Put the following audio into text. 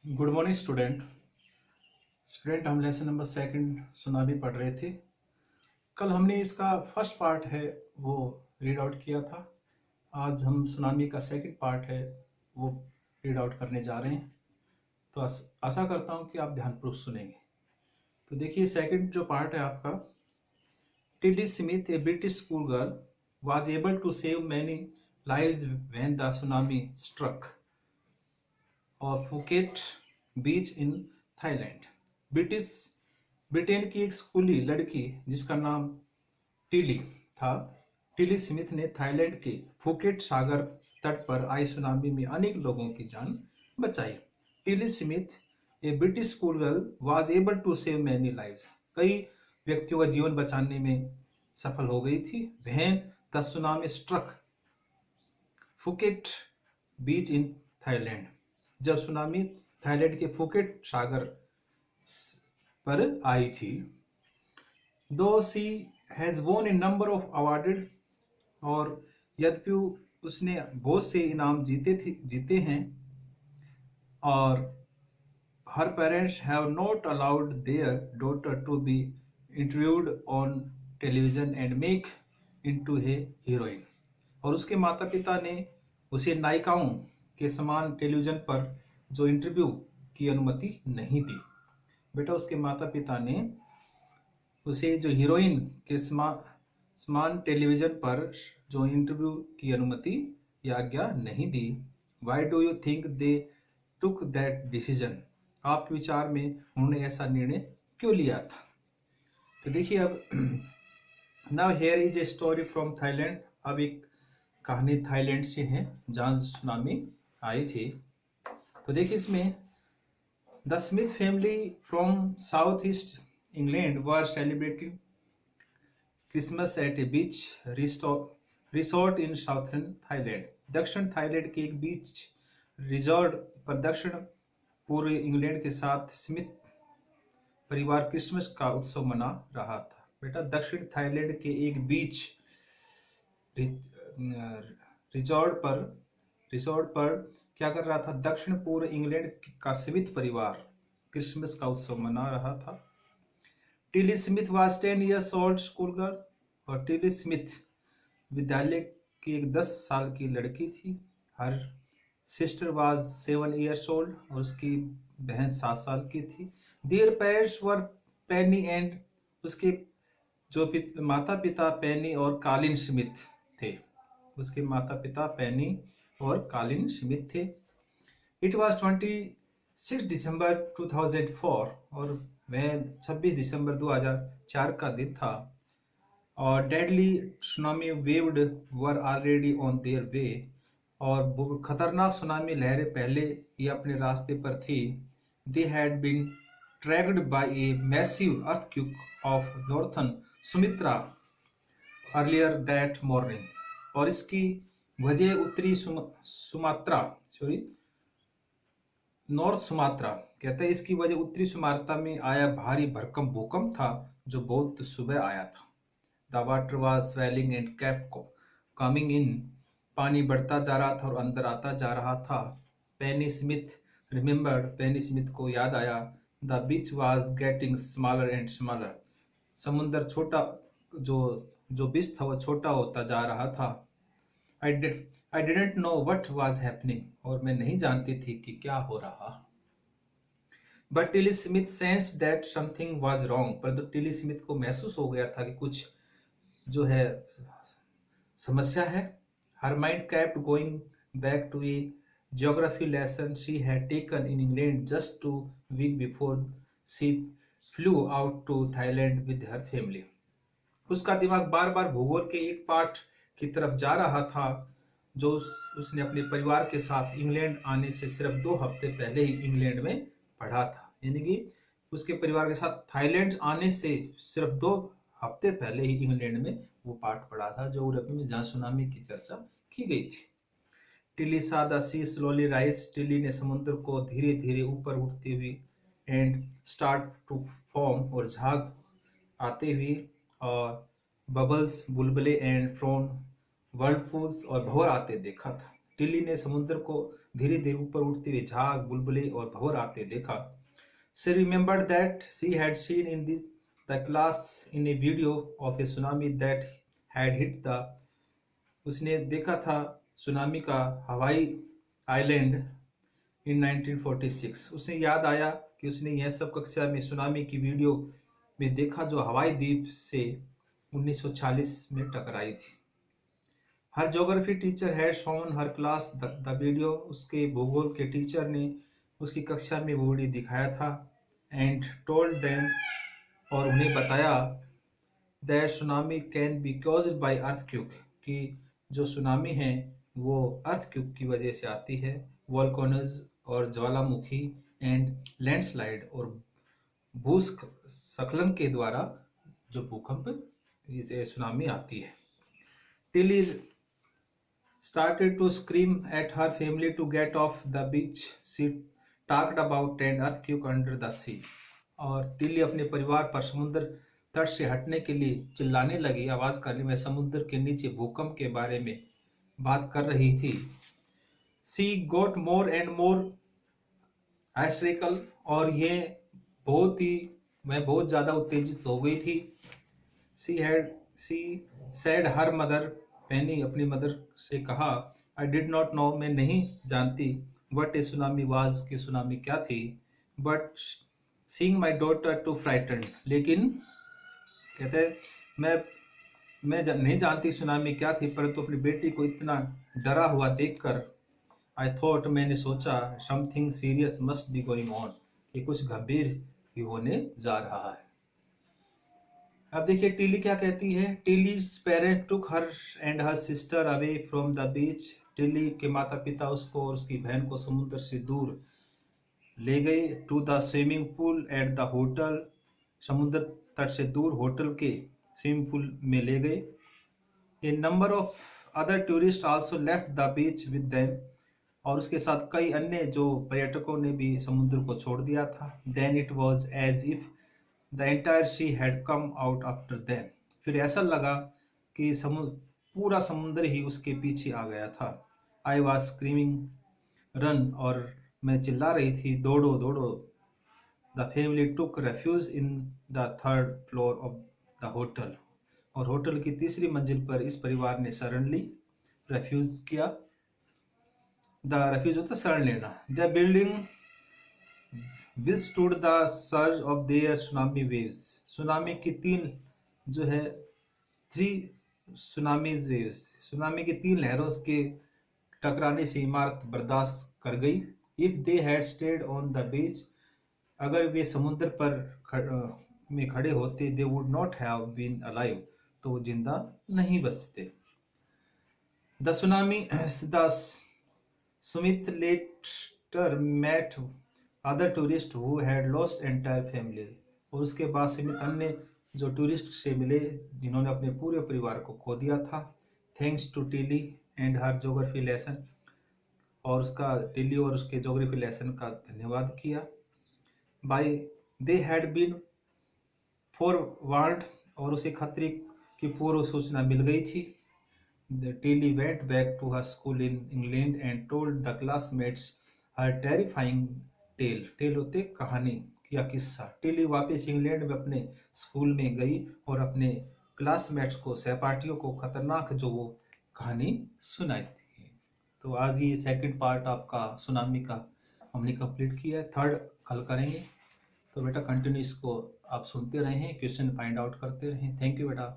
Good morning student हम lesson number second tsunami पढ़ रहे थे। कल हमने इसका फर्स्ट पार्ट है वो रीड आउट किया था। आज हम सुनामी का सेकंड पार्ट है वो रीड आउट करने जा रहे हैं। तो आशा करता हूँ कि आप ध्यानपूर्वक सुनेंगे। तो देखिए, सेकंड जो पार्ट है आपका, Tilly Smith a British school girl was able to save many lives when the tsunami struck और Phuket beach in Thailand. British Britain की एक स्कूली लड़की जिसका नाम टिली था, टिली स्मिथ ने थाईलैंड के फुकेट सागर तट पर आई सुनामी में अनेक लोगों की जान बचाई। Tilly Smith a British schoolgirl was able to save many lives. कई व्यक्तियों का जीवन बचाने में सफल हो गई थी। When the tsunami struck Phuket beach in Thailand, जब सुनामी थाईलैंड के फुकेट सागर पर आई थी। दो सी हैज वोन ए नंबर ऑफ अवार्डेड, और यद्यपि उसने बहुत से इनाम जीते हैं, और her parents have not allowed their daughter to be interviewed on television and make into a heroine, और उसके माता पिता ने उसे नायिकाओं के समान टेलीविजन पर जो इंटरव्यू की अनुमति नहीं दी। बेटा, उसके माता पिता ने उसे जो हीरोइन के समान टेलीविजन पर जो इंटरव्यू की अनुमति या आज्ञा नहीं दी। Why do you think they took that decision? आपके विचार में उन्होंने ऐसा निर्णय क्यों लिया था? तो देखिए, अब now here is a story from Thailand. अब एक कहानी थाईलैंड से है जहाँ सुनामी आई थी। तो देखिए, इसमें the Smith family from south east England were celebrating Christmas at a beach resort in southern Thailand. दक्षिण थाईलैंड के एक बीच रिजॉर्ट पर दक्षिण पूर्व इंग्लैंड के साथ स्मिथ परिवार क्रिसमस का उत्सव मना रहा था। बेटा, दक्षिण थाईलैंड के एक बीच रिसोर्ट पर क्या कर रहा था? दक्षिण पूर्व इंग्लैंड का स्मिथ परिवार क्रिसमस का उत्सव मना रहा था। Tilly Smith was 10 years old school girl, और टिली स्मिथ विद्यालय की एक 10 साल की लड़की थी। Her sister was 7 years old, और उसकी बहन 7 साल की थी। Their parents were Penney and, उसके जो माता पिता पेनी और कालिन स्मिथ थे। उसके माता पिता पेनी और कालिन स्मिथ थे। इट वॉज 26 दिसंबर 2004, और वह 26 दिसंबर 2004 का दिन था। और deadly tsunami waived were already on their way, और खतरनाक सुनामी लहरें पहले ही अपने रास्ते पर थी। They had been tracked by a massive earthquake off northern Sumatra earlier that morning, और इसकी वजह उत्तरी सुमात्रा नॉर्थ सुमात्रा कहते हैं, इसकी वजह उत्तरी सुमात्रा में आया भारी भरकम भूकंप था जो बहुत सुबह आया था। The water was swelling and kept coming in, पानी बढ़ता जा रहा था और अंदर आता जा रहा था। पेनी स्मिथ रिमेम्बर्ड, पेनी स्मिथ को याद आया, the beach was getting smaller and smaller, समुंदर छोटा जो बीच था वो छोटा होता जा रहा था। I didn't know what was happening, और मैं नहीं जानती थी कि क्या हो रहा। But Tilly Smith sensed that something was wrong, परंतु टिली स्मिथ को महसूस हो गया था कि कुछ जो है समस्या है। Her mind kept going back to a geography lesson she had taken in England just 2 weeks before she flew out to Thailand with her family. उसका दिमाग बार बार भूगोल के एक पाठ की तरफ जा रहा था जो उसने अपने परिवार के साथ इंग्लैंड आने से सिर्फ 2 हफ्ते पहले ही इंग्लैंड में पढ़ा था। यानी कि उसके परिवार के साथ थाईलैंड आने से सिर्फ 2 हफ्ते पहले ही इंग्लैंड में वो पाठ पढ़ा था जो यूरोप में जहाँ सुनामी की चर्चा की गई थी। Tilly saw the sea slowly rise, Tilly ने समुद्र को धीरे धीरे ऊपर उठते हुए एंड स्टार्ट टू फॉर्म, और झाग आते हुए, और बबल्स बुलबुले एंड फ्रोन वर्ल्डफुल्स और भंवर आते देखा था। टिल्ली ने समुद्र को धीरे धीरे ऊपर उठते हुए झाग, बुलबुले और भंवर आते देखा। She remembered that she had seen in the class in a video of a tsunami that had hit the उसने देखा था सुनामी का हवाई आइलैंड इन 1946। उसे याद आया कि उसने यह सब कक्षा में सुनामी की वीडियो में देखा जो हवाई द्वीप से 1940 में टकराई थी। Her geography teacher had shown her class the video. उसके भूगोल के टीचर ने उसकी कक्षा में वो वीडियो दिखाया था। एंड टोल्ड देम और उन्हें बताया that tsunami can be caused by earthquake कि जो सुनामी है वो अर्थक्वेक की वजह से आती है, वोल्केनोज और ज्वालामुखी, एंड लैंडस्लाइड और भूस्खलन के द्वारा जो भूकंप सुनामी आती है। Tilly started to scream at her family to get off the beach. She talked about an earthquake under the sea. और टिली अपने परिवार पर समुद्र तट से हटने के लिए चिल्लाने लगी, आवाज करने में समुद्र के नीचे भूकंप के बारे में बात कर रही थी। She got more and more hysterical और मैं बहुत ज्यादा उत्तेजित हो गई थी। She said her mother, पेनी अपनी मदर से कहा, आई डिड नॉट नो, मैं नहीं जानती, वट ए सुनामी वाज, कि सुनामी क्या थी, but seeing my daughter to frighten, लेकिन कहते मैं नहीं जानती सुनामी क्या थी, परंतु अपनी बेटी को इतना डरा हुआ देखकर आई थॉट, मैंने सोचा, something serious must be going on, कि कुछ गंभीर ही होने जा रहा है। अब देखिए टिली क्या कहती है। Tilly's parent took her and her sister away from the beach. Tilly के माता पिता उसको और उसकी बहन को समुद्र से दूर ले गए। To the swimming pool at the hotel, समुद्र तट से दूर होटल के स्विमिंग पूल में ले गए। A number of other tourist also left the beach with them, और उसके साथ कई अन्य जो पर्यटकों ने भी समुद्र को छोड़ दिया था। Then it was as if the entire sea had come out after them, फिर ऐसा लगा कि पूरा समुद्र ही उसके पीछे आ गया था। आई वॉज स्क्रीमिंग रन, और मैं चिल्ला रही थी, दौड़ो दौड़ो। The family took refuge in the third floor of the hotel, और होटल की तीसरी मंजिल पर इस परिवार ने शरण ली, रेफ्यूज किया। द रेफ्यूज होता शरण लेना। The building withstood the surge of their tsunami waves, tsunami की सुनामी की तीन लहरों के टकराने से इमारत बर्दाश्त कर गई। If they had stayed on the beach, अगर वे समुद्र पर में खड़े होते, they would not have been alive, तो वो जिंदा नहीं बचते। The tsunami the Smith later met other tourist who had lost entire family, और उसके बाद सीमित अन्य जो टूरिस्ट से मिले जिन्होंने अपने पूरे परिवार को खो दिया था। Thanks to Tilly and her geography lesson, और उसका टिली और उसके ज्योग्राफी लेसन का धन्यवाद किया। By they had been forewarned, और उसे खतरे की पूर्व सूचना मिल गई थी। The Tilly went back to her school in England and told the classmates her terrifying tale होते कहानी या किस्सा। टिली वापस इंग्लैंड में अपने स्कूल में गई और अपने क्लासमेट्स को, सहपाठियों को खतरनाक जो वो कहानी सुनाई थी। तो आज ये सेकंड पार्ट आपका सुनामी का हमने कंप्लीट किया है। थर्ड कल करेंगे। तो बेटा कंटिन्यू इसको आप सुनते रहें, क्वेश्चन फाइंड आउट करते रहें। थैंक यू बेटा।